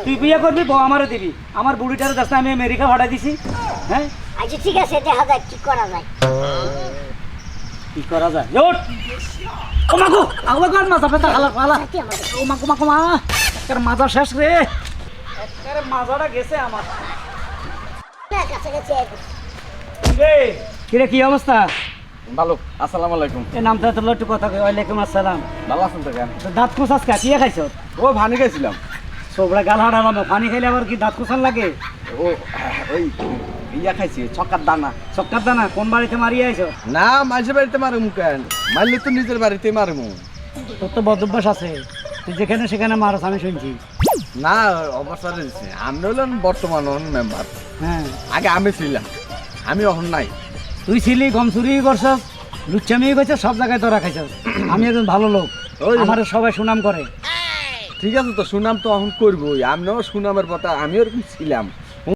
তুই বিয়ে করবি, বউ আমারে দিবি। আমার বুড়িটারে দাস আমি আমেরিকা ভাড়া দিছি। হ্যাঁ আচ্ছা ঠিক আছে, দেখা যাক কি করা যায়। কি করা যায়? ওঠ ও মাগো, আগবা কার মাথা ব্যথা হালা হালা। ও মাগো মাগো মা, এর মাজা শেষ রে, এর মাজাটা গেছে আমার কাছাকাছি রে। কিরে কি অবস্থা? ভালো। আসসালামু আলাইকুম। এই নামটা তো একটু কথা কই। ওয়ালাইকুম আসসালাম। ভালো আছেন তো কেন? তো দাঁত খোঁচাস কা? কি খাইছ? ও ভানি খাইছিলাম। সোবরা গাল হারালাম, পানি খাইলে আবার কি দাঁত খোঁচান লাগে? ও ওই ইয়া খাইছি, ছক্কার দানা। চক্কার দানা কোন বাড়িতে মারিয়ে আইছ? না, মাঝে বাড়িতে মারুম কেন? মারলে তো নিজের বাড়িতে মারুম। তোর তো বদভ্যাস আছে, তুই যেখানে সেখানে মারস আমি শুনছি। না, অবসরে দিচ্ছে। আমি হলেন বর্তমান মেম্বার। হ্যাঁ আগে আমি ছিলাম, আমি এখন নাই। তুই ছিলি, গম চুরি করছস, লুচ্চামি করছিস, সব জায়গায় তোরা খাইছস। আমি একজন ভালো লোক, ওই আমার সবাই সুনাম করে। ঠিক আছে, তো সুনাম তো এখন করবোই। আমিও সুনামের কথা, আমিও এরকম ছিলাম।